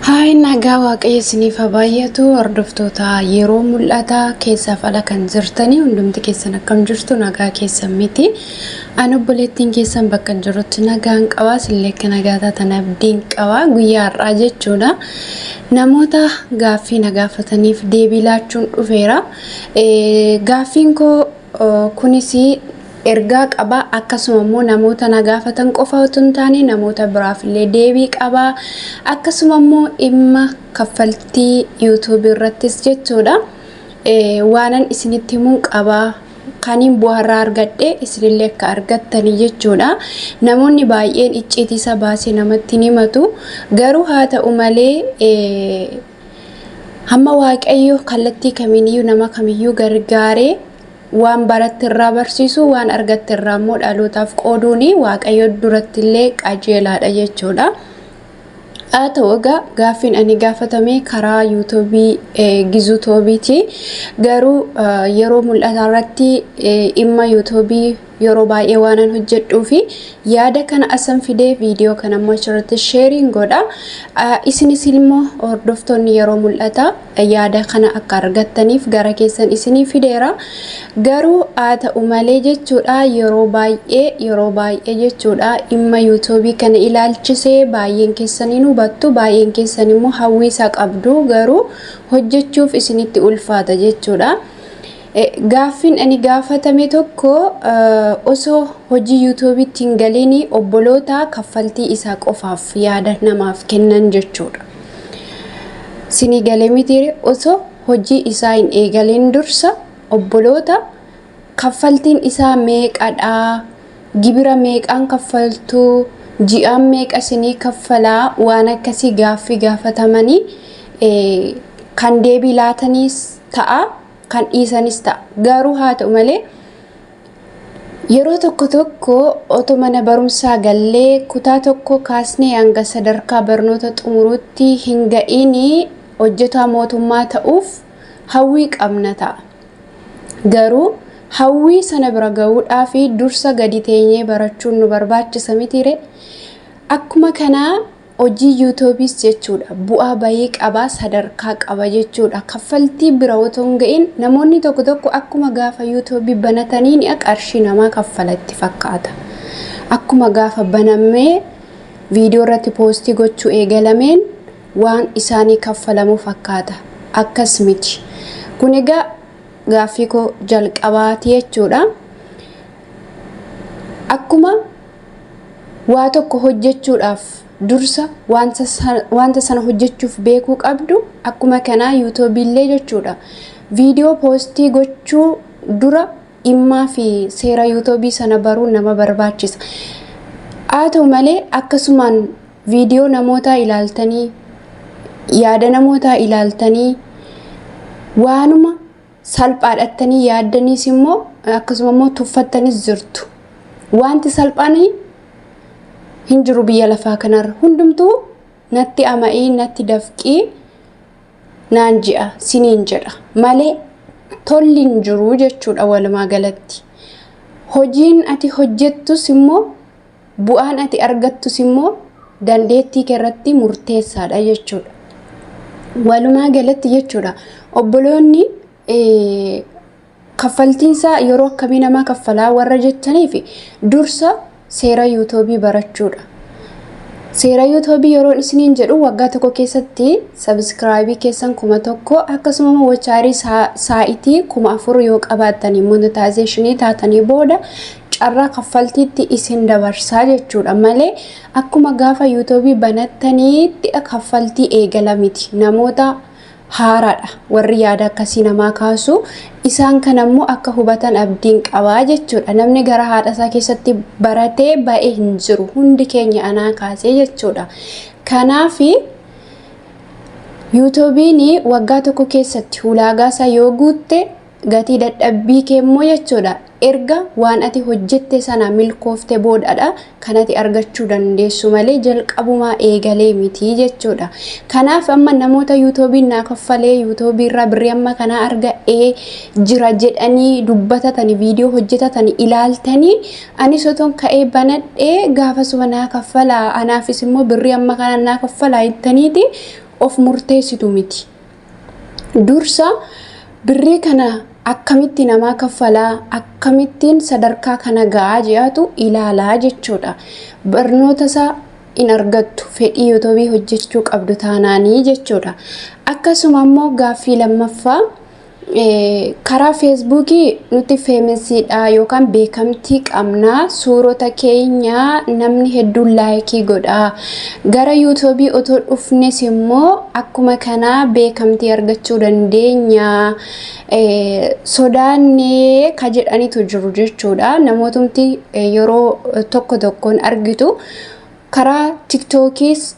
Hai nagaa waaqayyo isiniif haa baay'atu hordoftoota yeroo mul'ata keessaaf ala kan jirtanii hundumti keessan akkam jirtu nagaa keessan miti ani obboleettiin keessan bakka jirutti nagaan qaba sillee akka nagaa taatan abdiin qaba guyyaa har'aa jechuudha namoota gaaffii nagaafataniif deebii laachuun dhufeera gaaffiin koo kunis ergaa qaba akkasuma immoo namoota nagaafatan qofa otoo hin taane namoota biraaf illee deebii qaba akkasuma immoo dhimma kaffaltii YouTube irrattis jechuudha waanan isinitti himuun qaba kaniin bu'aarraa argadhe isinillee akka argattanii jechuudha namoonni baay'een icciitiisa baasee namatti himatu garuu haa ta'u malee hamma waaqayyo kallattii kamiiniyyuu nama kamiyyuu gargaaree waan baratti irraa barsiisu waan argatte irraa immoo dhalootaaf qooduuni waaqayyo duratti illee qajeelaadha jechuudha. haa ta'u egaa gaaffiin ani gaafatame karaa YouTube gizutoobiiti garuu yeroo mul'ata irratti dhimma YouTube yeroo baay'ee waanan hojjedhuu fi yaada kana asan fidee viidiyoo kana immoo achirratti sheeriin godha isinis immoo hordoftoonni yeroo mul'ata yaada kana akka argattaniif gara keessan isinii fideera garuu haa ta'u malee jechuudha yeroo baay'ee jechuudha dhimma YouTube kana ilaalchisee baay'een keessanii hubattu baay'een keessan immoo hawwiisa qabdu garuu hojjechuuf isinitti ulfaata jechuudha. Gaaffiin ani gaafatame tokko osoo hojii YouTube ittiin galiini obboloota kaffaltii isaa qofaaf yaada namaaf kennan jechuudha. Sinii galee mitiire osoo hojii isaa hin eegaleen dursa obboloota kaffaltiin isaa meeqadhaa gibira meeqaan kaffaltuu ji'aan meeqa sinii kaffalaa waan akkasii gaaffii gaafatamanii kan deebii laataniis ta'a. Kan dhiisanis ta'a garuu haa ta'u malee yeroo tokko otoo mana barumsaa gallee kutaa tokko kaasnee hanga sadarkaa barnoota xumuruutti hin ga'iini hojjetaa mootummaa ta'uuf hawwii qabna ta'a garuu hawwii sana bira ga'uudhaaf dursa gadi teenyee barachuun nu barbaachisa mitiire akkuma kanaa hojii YouTube's jechuudha bu'aa bayii qaba sadarkaa qaba jechuudha kaffaltii bira otoo hin ga'in namoonni tokko akkuma gaafa YouTube banatanii ni qarshii namaa kaffalatti fakkaata akkuma gaafa banamee viidiyoo irratti poostii gochuu eegalameen waan isaanii kaffalamu fakkaata akkas miti kun egaa gaaffii koo jalqabaati jechuudha akkuma waa tokko hojjechuudhaaf dursa wanta sana hojjechuuf beekuu qabdu akkuma kanaa YouTube illee jechuudha viidiyoo poostii gochuu dura dhimmaa fi seera YouTube sana baruu nama barbaachisa haa ta'u malee akkasumaan viidiyoo namoota ilaaltanii yaada namoota ilaaltanii waanuma salphaadhattanii yaaddaniis immoo akkasuma immoo tuffattanis jirtu wanti salphaanii hinjiru biyya lafaa kanarra hundumtuu natti ama'ii natti dafqii naan ji'a siniin jedha malee tolli hinjiru jechuudha walumaa galatti hojiin ati hojjettus immoo bu'aan ati argattus immoo dandeettii keerratti murteessaadha jechuudha walumaa galatti jechuudha obboloonni kaffaltiinsaa yeroo akkamii namaa kaffalaa warra jettaniif dursa seera YouTube barachuudha. Seera YouTube yeroo isiniin jedhu waggaa tokko keessatti subscribe keessan 1,000 akkasuma wachaarii saa'itii 4,000 yoo qabaatanii monetization taatanii booda carraa kaffaltiitti isin dabarsaa jechuudha malee akkuma gaafa YouTube banattaniitti kaffaltii eegala miti namoota haaraadha warri yaada akkasii namaa kaasu isaan kanammoo akka hubatan abdiin qabaa jechuudha namni gara haadha isaa keessatti baratee ba'ee hin jiru hundi keenya anaa kaasee jechuudha kanaaf YouTube'n waggaa tokko keessatti ulaagaa isaa yoo guutte gatii dadhabbii keemmoo jechuudha erga waan ati hojjette sana milkoofte boodadha kan ati argachuu dandeessu malee jalqabumaa eegalee miti jechuudha kanaaf amma namoota YouTube'n naa kaffalee YouTube irraa birrii amma kana arga'ee jira jedhanii dubbatatanii viidiyoo hojjetatanii ilaaltanii anis otoon ka'ee banadhee gaafa suma naa kaffalaa anaafis immoo birrii amma kana naa kaffalaa jettaniiti of murteessitu miti. Dursa birrii kana akkamitti namaa kaffalaa, akkamittiin sadarkaa kana ga'aa jedhatu ilaalaa jechuudha. Barnoota isaa in argattu fedhii YouTube'ii hojjechuu qabdu taanaanii jechuudha. Akkasuma immoo gaaffii lammaffaa karaa Facebookii nuti feemesiidha yookaan beekamtii qabnaa, suurota keenya namni hedduun laayikii godhaa. Gara YouTube'ii otoo dhufnes immoo akkuma kanaa beekamtii argachuu dandeenya. Sodaannee ka jedhanitu jiru jechuudha. Namootumti yeroo tokko tokkoon argitu karaa TikTokis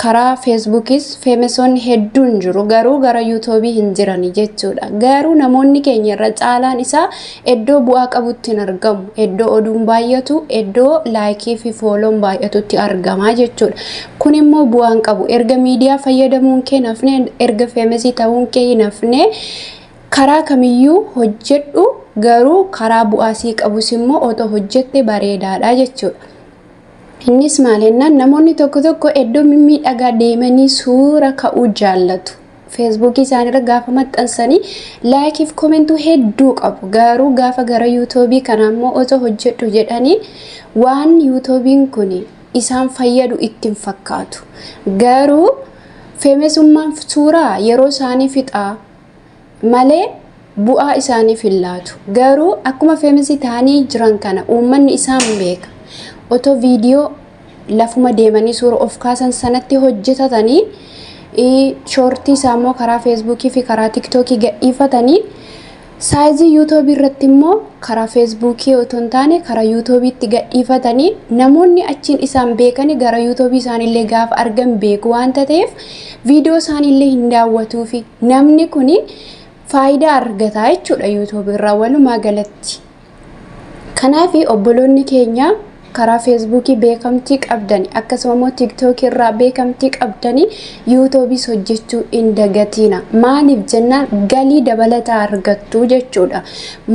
karaa Facebookis feemesoonni hedduun jiru, garuu gara YouTube'ii hin jirani jechuudha. Garuu namoonni keenya irra caalaan isaa iddoo bu'aa qabutti hin argamu, iddoo oduun baay'atu, iddoo laayikii fi fooloon baay'atutti argama jechuudha. Kun immoo bu'aan qabu. Erga miidiyaa fayyadamuun kee nafne, erga feemesii ta'uun kee nafne, karaa kamiyyuu hojjedhu, garuu karaa bu'aasii qabus immoo otoo hojjette bareedaadha jechuudha. Innis maalennaan namoonni tokko tokko iddoo mimmiidhagaa deemanii suura ka'uu jaallatu. Feesbuukii isaaniirra gaafa maxxansanii laayikiif komentuu hedduu qabu. Garuu gaafa gara YouTube'ii kana immoo otoo hojjedhu jedhanii waan YouTube'iin kun isaan fayyadu ittiin fakkaatu. Garuu feemesummaan suuraa yeroo isaanii fixaa malee bu'aa isaaniif hin laatu. Garuu akkuma feemesii ta'anii jiran kana uummanni isaan beeka. Otoo viidiyoo lafuma deemanii suura of kaasan sanatti hojjetatanii shoortii isaa immoo karaa Feesbuukii fi karaa TikTokii gadhiifatanii saayizii YouTube irratti immoo karaa Feesbuukii otoo hin taane karaa YouTube'itti gadhiifatanii namoonni achiin isaan beekanii gara YouTube'ii isaanillee gaafa argan beeku waan ta'eef viidiyoo isaanillee hin daawwatuu fi namni kun faayidaa argataa jechuudha YouTube irraa walumaa galatti. Kanaaf obboloonni keenya karaa Feesbuukii beekamtii qabdani, akkasuma immoo TikTok irraa beekamtii qabdani YouTube'is hojjechuu hin dagatina. Maaliif jennaan galii dabalataa argattu jechuudha.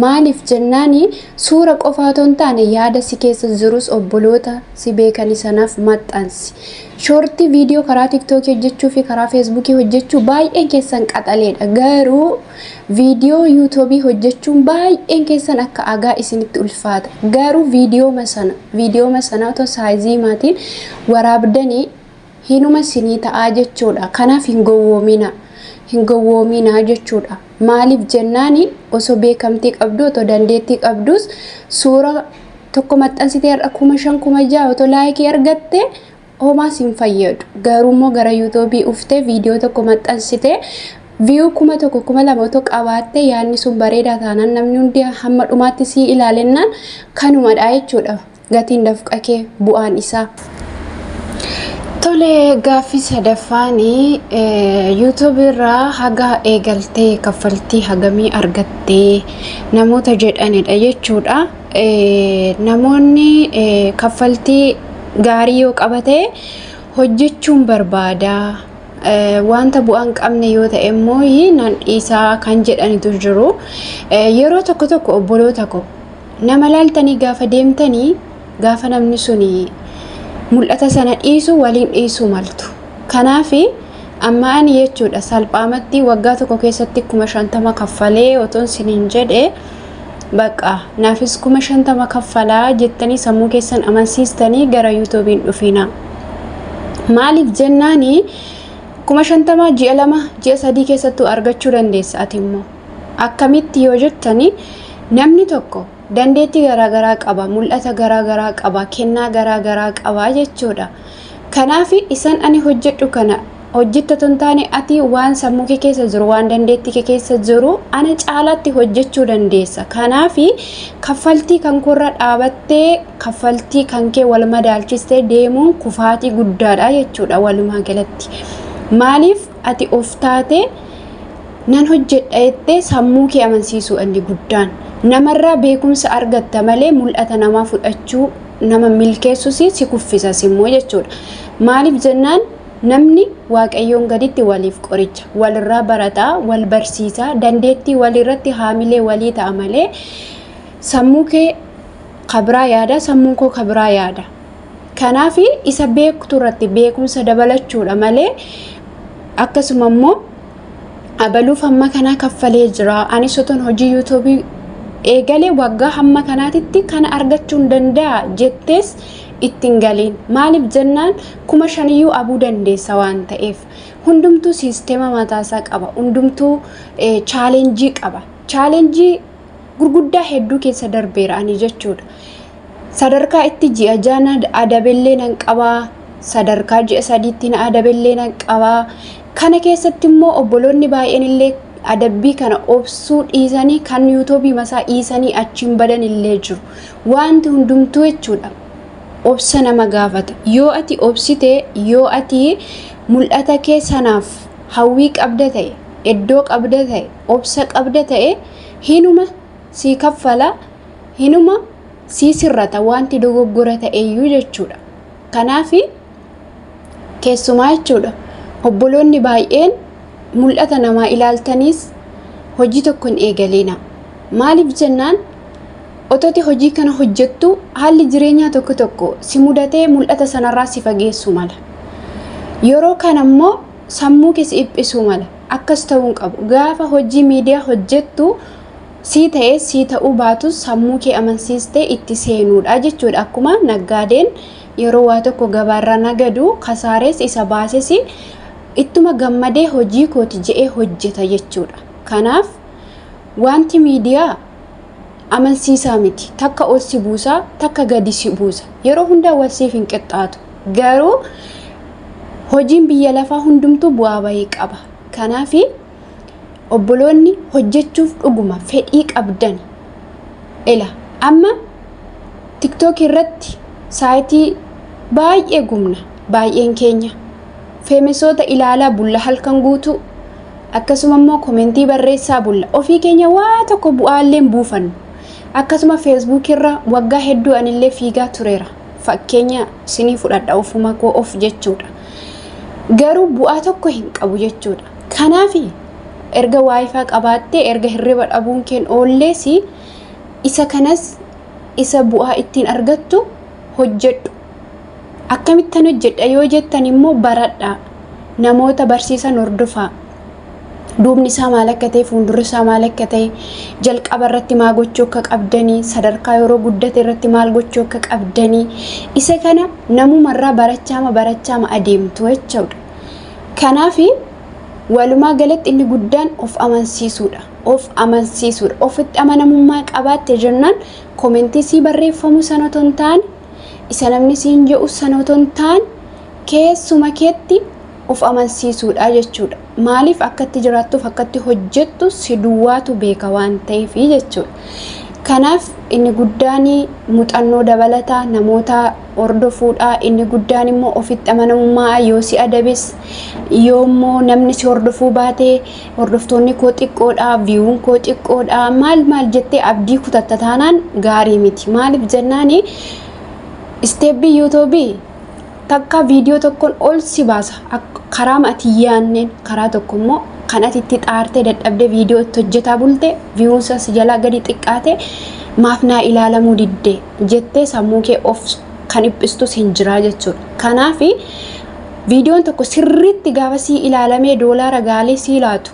Maaliif jennaan suura qofaa otoo hin taane yaada si keessa jirus obboloota si beekani sanaaf maxxansi. Shoortii viidiyoo karaa TikTok hojjechuu fi karaa Feesbuukii hojjechuu baay'een keessan qaxaleedha. Garuu viidiyoo YouTube'ii hojjechuun baay'een keessan akka agaa isinitti ulfaata. Garuu viidiyoo sana otoo saayizii maatiin waraabdanii hinuma sinii ta'aa jechuudha. Kanaaf hin gowwoomina jechuudha. Maaliif jennaan osoo beekamtii qabdu otoo dandeettii qabdus suura tokko maxxansitee har'a 5,000 6,000 otoo laayikii argatte homaa sin fayyadu. Garuu immoo gara YouTube'ii uftee viidiyoo tokko maxxansitee view 1,000 2,000 otoo qabaatte yaadni sun bareedaa taanaan namni hundi hamma dhumaatti sii ilaalennaan kanumadha jechuudha. Gatiin dafqa kee bu'aan isaa. Tole gaaffii sadaffaan YouTube irraa haga eegaltee kaffaltii hagamii argattee namoota jedhanidha jechuudha. Namoonni kaffaltii gaarii yoo qabate hojjechuun barbaada. Wanta bu'aan qabne yoo ta'e immoo nan dhiisaa kan jedhanitu jiru. Yeroo tokko tokko obboloota ko nama laaltanii gaafa deemtanii gaafa namni suni mul'ata sana dhiisu waliin dhiisu maltu. Kanaaf amma ani jechuudha salphaamatti waggaa tokko keessatti 50 kaffalee otoon siniin jedhe baqa naafis 50 kaffalaa jettanii sammuu keessan amansiistanii gara YouTube'iin dhufina. Maaliif jennaani 50 ji'a 2 ji'a 3 keessattuu argachuu dandeessa. Ati immoo akkamitti yoo jettanii namni tokko dandeettii garaagaraa qaba, mul'ata garaagaraa qaba, kennaa garaagaraa qaba jechuudha. Kanaaf isan ani hojjedhu kana hojjettatu hin taane ati waan sammuu kee keessa jiru, waan dandeettii kee keessa jiru ana caalaatti hojjechuu dandeessa. Kanaaf kaffaltii kan korra dhaabattee kaffaltii kan kee wal madaalchistee deemuun kufaatii guddaadha jechuudha walumaa galatti. Maaliif ati of taate nan hojjedha jettee sammuu kee amansiisu inni guddaan. Namarraa beekumsa argatta malee mul'ata namaa fudhachuu nama milkeessus si kuffisas immoo jechuudha. Maaliif jennaan namni waaqayyoon gaditti waliif qoricha, walirraa barataa, wal barsiisaa, dandeettii walirratti haamilee walii ta'a malee sammuu kee kabraa yaada, sammuun koo kabraa yaada. Kanaaf isa beektu irratti beekumsa dabalachuudha malee akkasuma immoo abaluuf hamma kana kaffalee jira ani soton hojii YouTube eegalee waggaa hamma kanaatitti kana argachuu danda'a jettees ittiin galiin maaliif jennaan 5,000 abuu dandeessa waan ta'eef hundumtuu sisteema mataasaa qaba hundumtuu chaalenjii qaba chaalenjii gurguddaa hedduu keessa darbeera ani jechuudha sadarkaa itti ji'a jaana adabellee nan qabaa sadarkaa ji'a sadiitti na adabellee nan qabaa kana keessatti immoo obboloonni baay'een illee adabbii kana obsuu dhiisanii kan YouTube masaa dhiisanii achiin badan illee jiru wanti hundumtuu jechuudha obsa nama gaafata yoo ati obsite yoo ati mul'ata keessanaaf hawwii qabda ta'e iddoo qabda ta'e obsa qabda ta'e hinuma si kaffala hinuma si sirrata wanti dogoggora ta'eyyuu jechuudha kanaaf keessumaa jechuudha obboloonni baay'een mul'ata namaa ilaaltanis hojii tokko hin eegalina maaliif jennaan ototi hojii kana hojjettu haalli jireenyaa tokko tokko si mudatee mul'ata sanarraa si fageessu mala yeroo kana immoo sammuu kee si dhiphisuu mala akkas ta'uu qabu gaafa hojii miidiyaa hojjettu si ta'ee si ta'uu baatus sammuu kee amansiistee itti seenuudha jechuudha akkuma naggaadeen yeroo waa tokko gabaarraa nagadu kasaarees isa baases ittuma gammadee hojii kooti je'ee hojjeta jechuudha kanaaf wanti miidiyaa amansiisaa miti takka ol si buusaa takka gadi si buusa yeroo hundaa wal siif hin qixxaatu garuu hojiin biyya lafaa hundumtuu bu'aa bahii qaba kanaaf obboloonni hojjechuuf dhuguma fedhii qabdan ila amma TikTok irratti saayitii baay'ee gumna baay'een keenya feemisoota ilaalaa bulla halkan guutuu akkasuma immoo komentii barreessaa bulla ofii keenya waa tokko bu'aalleen buufannu akkasuma Facebook irra waggaa hedduu anillee fiigaa tureera fakkeenya sinii fudhadha ofuma koo of jechuudha garuu bu'aa tokko hin qabu jechuudha kanaaf erga wifi qabaattee erga hirriba dhabuun keen oolleesi isa kanas isa bu'aa ittiin argattu hojjedhu akkamittan hojjedha yoo jettan immoo baradha namoota barsiisan hordofaa duubni isaa maal akka ta'e fuuldurri isaa maal akka ta'e jalqaba irratti maal gochuu akka qabdanii sadarkaa yeroo guddate irratti maal gochuu akka qabdanii isa kana namumarraa barachaama adeemtu jechuudha kanaaf walumaa galatti inni guddaan of amansiisuudha ofitti amanamummaa qabaatte jennaan komentii si barreeffamu sanoton ta'an isa namni siin jedhu sanoton ta'an keessuma keetti of amansiisuudha jechuudha maaliif akkatti jiraattuuf akkatti hojjettu si duwwaatu beeka waan ta'eef jechuudha kanaaf inni guddaan muuxannoo dabalataa namoota hordofuudha inni guddaan immoo ofitti amanamummaa yoo si adabes yoo immoo namni si hordofuu baate hordoftoonni koo xiqqoodha viewun koo xiqqoodha maal jettee abdii kutatta taanaan gaarii miti maaliif jennaani isteepbii YouTube takka viidiyoo tokkoon ol si baasa karaa ati yaanneen karaa tokko immoo kan ati itti xaartee dadhabdee viidiyoo itti hojjetaa bulte viewunsa si jalaa gadi xiqqaate maaf naa ilaalamuu diddee jettee sammuu kee of kan dhiphistus hin jiraa jechuudha kanaaf viidiyoon tokko sirriitti gaafa si ilaalamee doolaara gaalee si laatu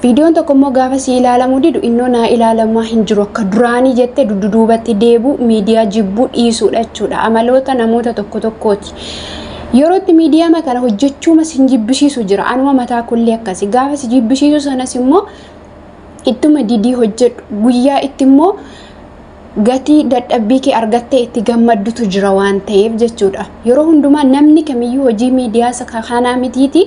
viidiyoon tokko immoo gaafa si ilaalamuu didu innoo naa ilaalamaa hin jiru akka duraanii jettee dudduubatti deebuu miidiyaa jibbuu dhiisuudha jechuudha amaloota namoota tokkooti yerootti miidiyaa kana hojjechuu mas hin jibbisiisu jira anuma mataa kullee akkasi gaafa si jibbisiisu sanas immoo ittuma didii hojjedhu guyyaa itti immoo gatii dadhabbii kee argattee itti gammaddutu jira waan ta'eef jechuudha yeroo hundumaa namni kamiyyuu hojii miidiyaa kanaa mitiiti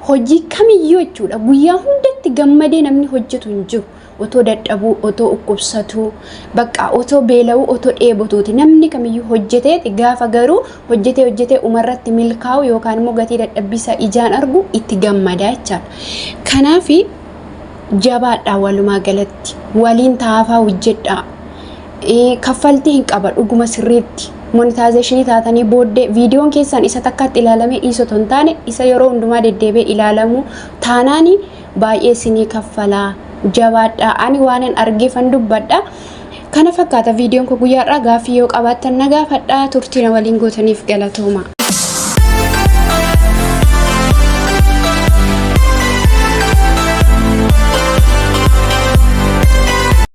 hojii kamiyyuu jechuudha guyyaa hundatti gammadee namni hojjetu hin jiru otoo dadhabuu otoo dhukkubsatuu bakka otoo beela'uu otoo dheebotuuti namni kamiyyuu hojjetee gaafa garuu hojjetee umarratti milkaa'u yookaan immoo gatii dadhabbisaa ijaan argu itti gammadaa jechaadha kanaaf jabaadhaa walumaa galatti waliin taafaa hojjedhaa kaffaltii hin qaba dhuguma sirriitti monetization taatanii booddee viidiyoon keessan isa takkatti ilaalamee dhiisotoo hin taane isa yeroo hundumaa deddeebee ilaalamu taanaani baay'ee sinii kaffalaa jabaadhaa ani waanan argeefan dubbadha kana fakkaata viidiyoon ko guyyaadhaa gaaffii yoo qabaattan na gaafadhaa turtii na waliin gootaniif galatooma